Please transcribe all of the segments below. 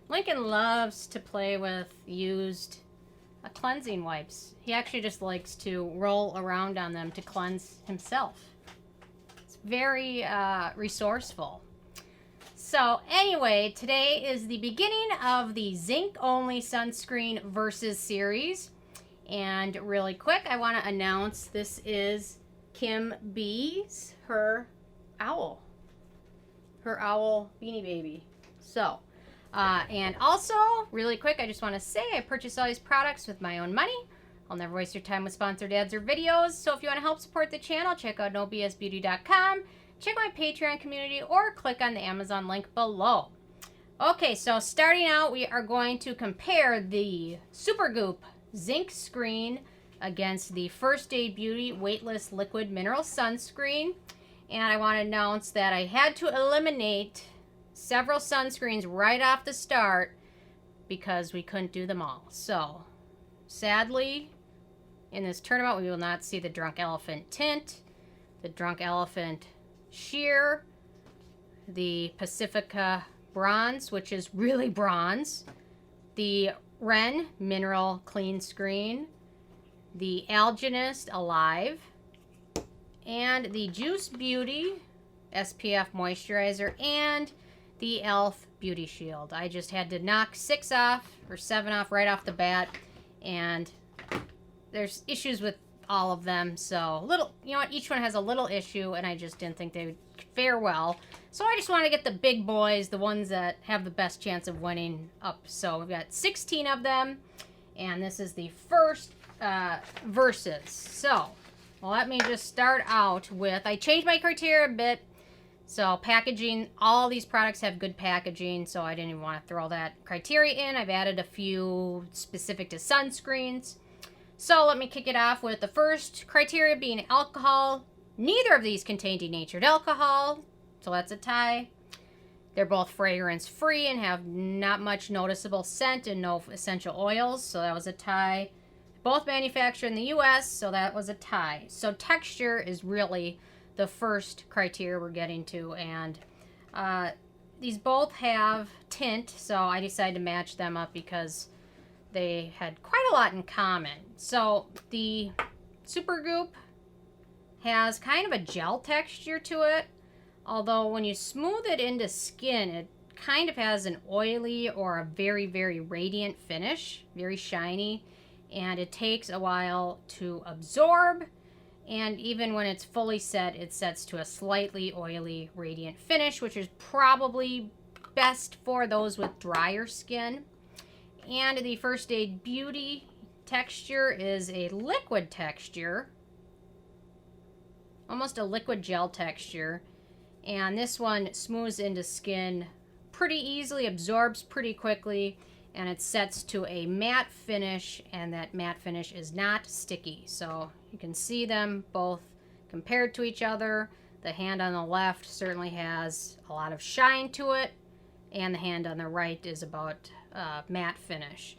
Lincoln loves to play with used cleansing wipes. He actually just likes to roll around on them to cleanse himself. It's very resourceful. So anyway, today is the beginning of the Zinc only sunscreen versus series. And really quick, I want to announce this is Kim B's, her owl beanie baby. So, and also, really quick, I just want to say I purchase all these products with my own money. I'll never waste your time with sponsored ads or videos. So if you want to help support the channel, check out nobsbeauty.com. Check my Patreon community or click on the Amazon link below. Okay, so starting out, we are going to compare the SUPERGOOP Zinc Screen against the First Aid Beauty Weightless Liquid Mineral Sunscreen. And I want to announce that I had to eliminate several sunscreens right off the start because we couldn't do them all. So, sadly, in this tournament, we will not see the Drunk Elephant Tint, the Drunk Elephant Sheer, the Pacifica Bronze, which is really bronze, the Ren Mineral Clean Screen, the Algenist Alive, and the Juice Beauty SPF Moisturizer, and the e.l.f. Beauty Shield. I just had to knock 6 off, or 7 off right off the bat, and there's issues with all of them, so you know what, each one has a little issue, and I just didn't think they would fare well. So I just want to get the big boys, the ones that have the best chance of winning up. So we've got 16 of them, and this is the first versus. So, well, let me just start out with, I changed my criteria a bit. So packaging, all these products have good packaging, so I didn't even want to throw that criteria in. I've added a few specific to sunscreens. So let me kick it off with the first criteria being alcohol. Neither of these contain denatured alcohol, so that's a tie. They're both fragrance-free and have not much noticeable scent and no essential oils, so that was a tie. Both manufactured in the U.S., so that was a tie. So texture is really the first criteria we're getting to, and these both have tint, so I decided to match them up because they had quite a lot in common. So the SUPERGOOP has kind of a gel texture to it, although when you smooth it into skin, it kind of has an oily or a very, very radiant finish, very shiny, and it takes a while to absorb, and even when it's fully set, it sets to a slightly oily, radiant finish, which is probably best for those with drier skin. And the First Aid Beauty texture is a liquid texture, almost a liquid gel texture. And this one smooths into skin pretty easily, absorbs pretty quickly, and it sets to a matte finish, and that matte finish is not sticky. So you can see them both compared to each other. The hand on the left certainly has a lot of shine to it, and the hand on the right is about matte finish.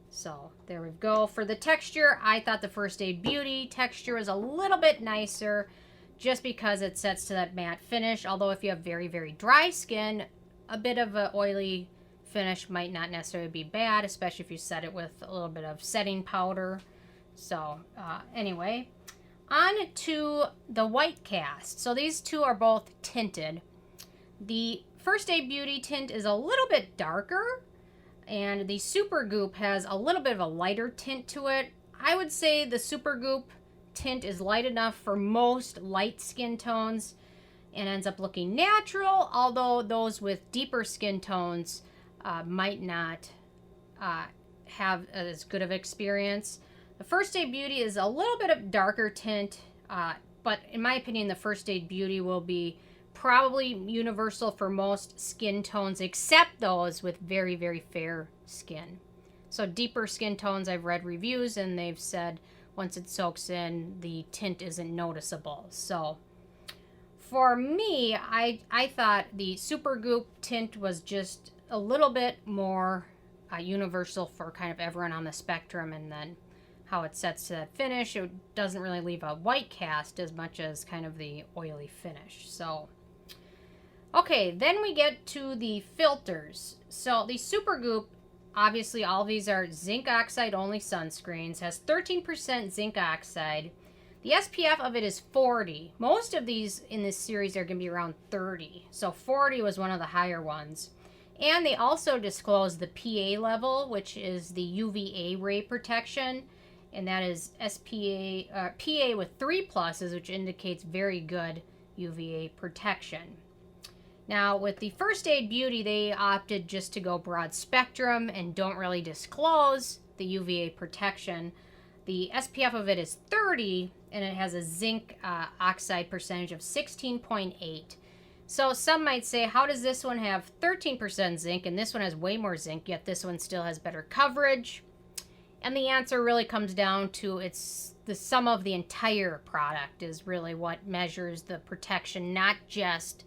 So there we go. For the texture, I thought the First Aid Beauty texture was a little bit nicer just because it sets to that matte finish. Although if you have very, very dry skin, a bit of an oily finish might not necessarily be bad, especially if you set it with a little bit of setting powder. So anyway, on to the white cast. So these two are both tinted. The First Aid Beauty tint is a little bit darker, and the SUPERGOOP has a little bit of a lighter tint to it. I would say the SUPERGOOP tint is light enough for most light skin tones and ends up looking natural, although those with deeper skin tones might not have as good of experience. The First Aid Beauty is a little bit of darker tint, but in my opinion, the First Aid Beauty will be probably universal for most skin tones, except those with very, very fair skin. So deeper skin tones, I've read reviews, and they've said once it soaks in, the tint isn't noticeable. So for me, I thought the SUPERGOOP tint was just a little bit more universal for kind of everyone on the spectrum, and then how it sets to that finish, it doesn't really leave a white cast as much as kind of the oily finish. So Okay, then we get to the filters. So the SUPERGOOP, obviously all of these are zinc oxide only sunscreens, has 13% zinc oxide. The SPF of it is 40. Most of these in this series are going to be around 30. So 40 was one of the higher ones. And they also disclose the PA level, which is the UVA ray protection. And that is PA with 3 pluses, which indicates very good UVA protection. Now, with the First Aid Beauty, they opted just to go broad spectrum and don't really disclose the UVA protection. The SPF of it is 30, and it has a zinc oxide percentage of 16.8. So some might say, how does this one have 13% zinc, and this one has way more zinc, yet this one still has better coverage? And the answer really comes down to it's the sum of the entire product is really what measures the protection, not just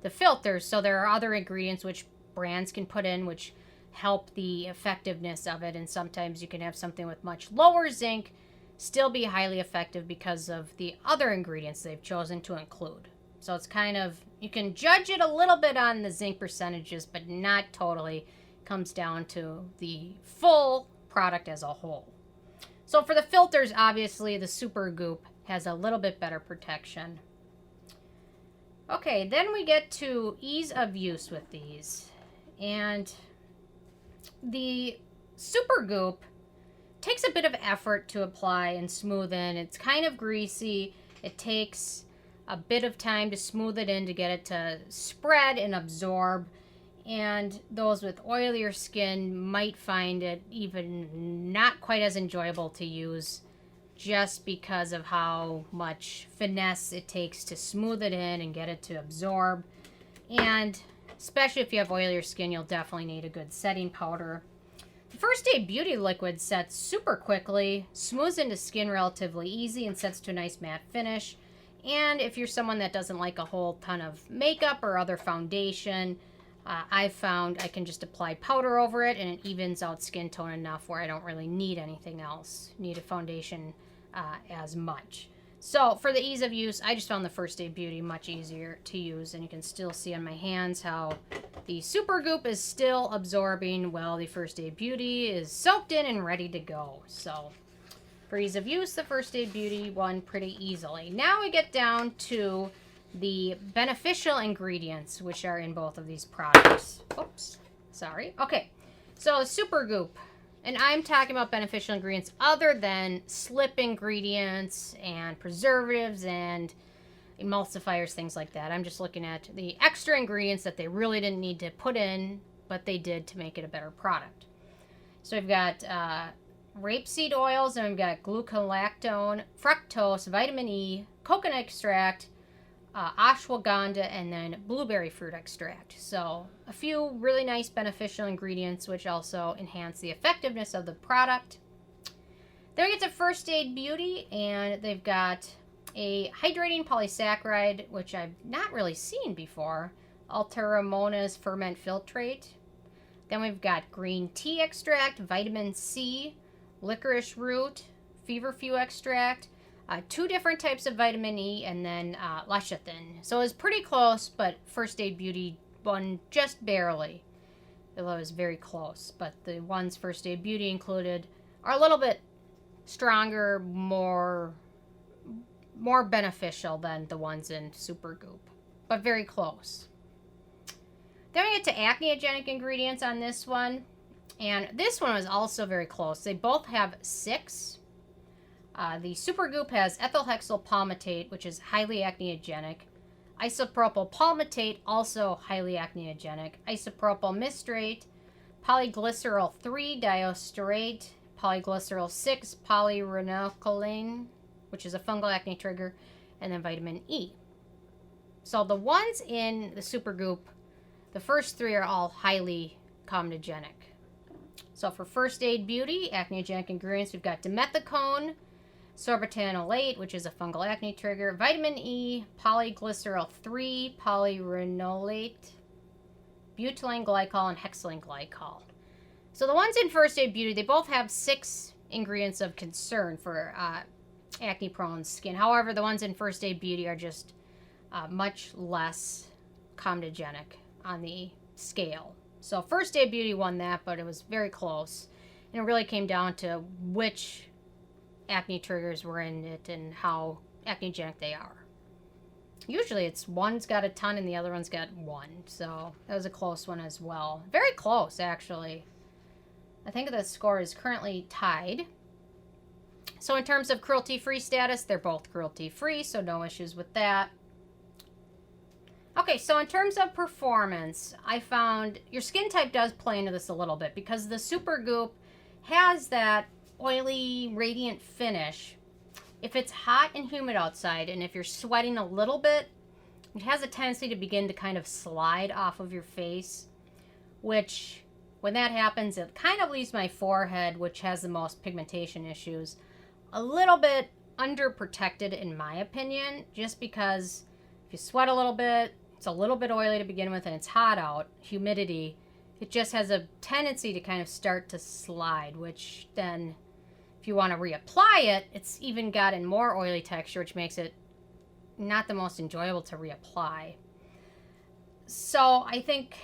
the filters. So there are other ingredients which brands can put in which help the effectiveness of it, and sometimes you can have something with much lower zinc still be highly effective because of the other ingredients they've chosen to include. So it's kind of, you can judge it a little bit on the zinc percentages, but not totally. It comes down to the full product as a whole. So for the filters, obviously the SUPERGOOP has a little bit better protection. Okay, then we get to ease of use with these. And the SUPERGOOP takes a bit of effort to apply and smooth in. It's kind of greasy. It takes a bit of time to smooth it in to get it to spread and absorb. And those with oilier skin might find it even not quite as enjoyable to use, just because of how much finesse it takes to smooth it in and get it to absorb. And especially if you have oilier skin, you'll definitely need a good setting powder. The First Aid Beauty liquid sets super quickly, smooths into skin relatively easy, and sets to a nice matte finish. And if you're someone that doesn't like a whole ton of makeup or other foundation, I've found I can just apply powder over it and it evens out skin tone enough where I don't really need anything else, need a foundation as much. So for the ease of use, I just found the First Aid Beauty much easier to use, and you can still see on my hands how the SUPERGOOP is still absorbing while the First Aid Beauty is soaked in and ready to go. So for ease of use, the First Aid Beauty won pretty easily. Now we get down to the beneficial ingredients which are in both of these products. Oops, sorry. Okay, so SUPERGOOP. And I'm talking about beneficial ingredients other than slip ingredients and preservatives and emulsifiers, things like that. I'm just looking at the extra ingredients that they really didn't need to put in, but they did to make it a better product. So we've got rapeseed oils, and we've got glucolactone, fructose, vitamin E, coconut extract, ashwagandha, and then blueberry fruit extract. So a few really nice beneficial ingredients which also enhance the effectiveness of the product. Then we get to First Aid Beauty, and they've got a hydrating polysaccharide, which I've not really seen before, Alteromonas Ferment Filtrate. Then we've got green tea extract, vitamin C, licorice root, feverfew extract, 2 different types of vitamin E, and then lecithin. So it was pretty close, but First Aid Beauty won just barely. Although it was very close. But the ones First Aid Beauty included are a little bit stronger, more beneficial than the ones in SUPERGOOP. But very close. Then we get to acneogenic ingredients on this one. And this one was also very close. They both have 6. The SUPERGOOP has ethylhexyl palmitate, which is highly acneogenic. Isopropyl palmitate, also highly acneogenic. Isopropyl mistrate, polyglyceryl 3 diostirate, polyglyceryl 6 polyrenocholane, which is a fungal acne trigger, and then vitamin E. So the ones in the SUPERGOOP, the first 3 are all highly comedogenic. So for First Aid Beauty, acneogenic ingredients, we've got dimethicone, sorbitanolate, which is a fungal acne trigger, vitamin E, polyglyceryl 3, polyrenolate, butylene glycol, and hexylene glycol. So the ones in First Aid Beauty, they both have 6 ingredients of concern for acne-prone skin. However, the ones in First Aid Beauty are just much less comedogenic on the scale. So First Day Beauty won that, but it was very close. And it really came down to which acne triggers were in it and how acnegenic they are. Usually it's one's got a ton and the other one's got one. So that was a close one as well. Very close, actually. I think the score is currently tied. So in terms of cruelty-free status, they're both cruelty-free, so no issues with that. Okay, so in terms of performance, I found your skin type does play into this a little bit because the SUPERGOOP has that oily, radiant finish. If it's hot and humid outside and if you're sweating a little bit, it has a tendency to begin to kind of slide off of your face, which when that happens, it kind of leaves my forehead, which has the most pigmentation issues, a little bit underprotected in my opinion, just because if you sweat a little bit, it's a little bit oily to begin with and it's hot out, humidity, it just has a tendency to kind of start to slide, which then if you want to reapply it, it's even gotten more oily texture, which makes it not the most enjoyable to reapply. So I think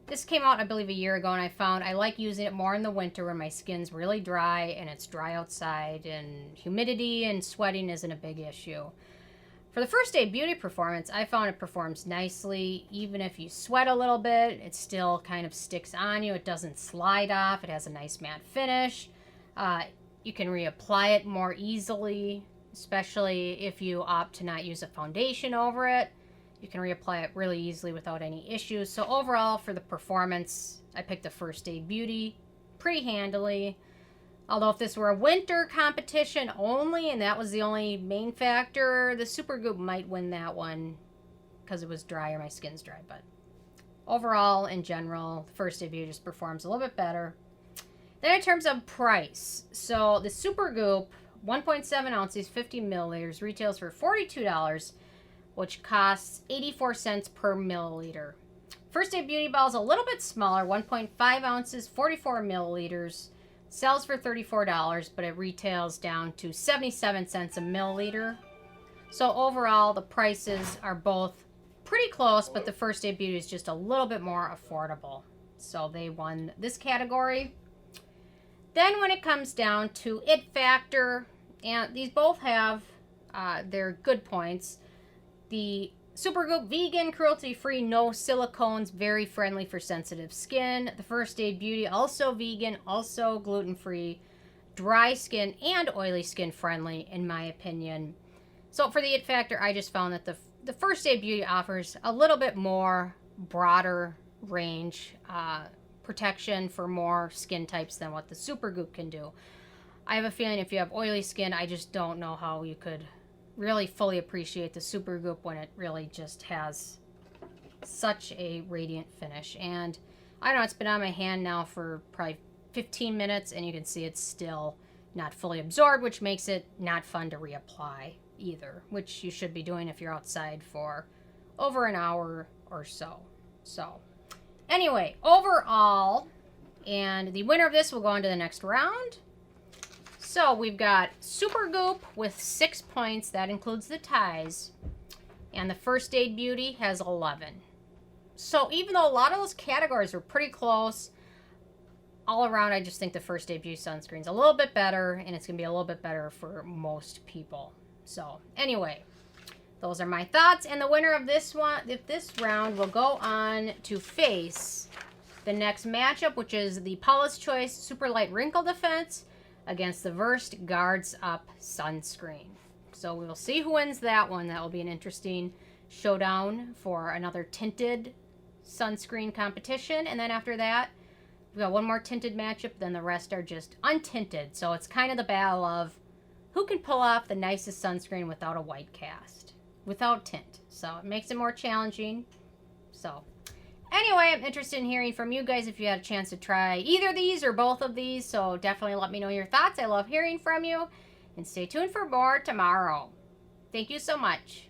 this came out, I believe, a year ago, and I found I like using it more in the winter when my skin's really dry and it's dry outside and humidity and sweating isn't a big issue. For the First Day Beauty performance, I found it performs nicely. Even if you sweat a little bit, it still kind of sticks on you. It doesn't slide off. It has a nice matte finish. You can reapply it more easily, especially if you opt to not use a foundation over it. You can reapply it really easily without any issues. So overall, for the performance, I picked the First Day Beauty pretty handily. Although if this were a winter competition only, and that was the only main factor, the SUPERGOOP might win that one because it was drier, my skin's dry. But overall, in general, the First Day Beauty just performs a little bit better. Then in terms of price, so the SUPERGOOP, 1.7 ounces, 50 milliliters, retails for $42, which costs 84 cents per milliliter. First Day Beauty Ball is a little bit smaller, 1.5 ounces, 44 milliliters, sells for $34, but it retails down to 77 cents a milliliter. So overall, the prices are both pretty close, but the First Day Beauty is just a little bit more affordable. So they won this category. Then when it comes down to it factor, and these both have their good points. The SUPERGOOP vegan, cruelty-free, no silicones, very friendly for sensitive skin. The First Day Beauty also vegan, also gluten-free, dry skin and oily skin friendly in my opinion. So for the it factor, I just found that the First Day Beauty offers a little bit more broader range protection for more skin types than what the SUPERGOOP can do. I have a feeling if you have oily skin, I just don't know how you could really fully appreciate the SUPERGOOP when it really just has such a radiant finish. And I don't know, it's been on my hand now for probably 15 minutes and you can see it's still not fully absorbed, which makes it not fun to reapply either, which you should be doing if you're outside for over an hour or so. So anyway, overall, and the winner of this will go on to the next round. So we've got SUPERGOOP with 6 points. That includes the ties. And the First Day Beauty has 11. So even though a lot of those categories were pretty close, all around I just think the First Day Beauty sunscreen's a little bit better, and it's going to be a little bit better for most people. So anyway, those are my thoughts. And the winner of this round will go on to face the next matchup, which is the Paula's Choice Super Light Wrinkle Defense against the Versed Guards Up Sunscreen. So we will see who wins that one. That will be an interesting showdown for another tinted sunscreen competition. And then after that, we've got one more tinted matchup. Then the rest are just untinted. So it's kind of the battle of who can pull off the nicest sunscreen without a white cast, without tint. So it makes it more challenging. So anyway, I'm interested in hearing from you guys if you had a chance to try either of these or both of these. So definitely let me know your thoughts. I love hearing from you. And stay tuned for more tomorrow. Thank you so much.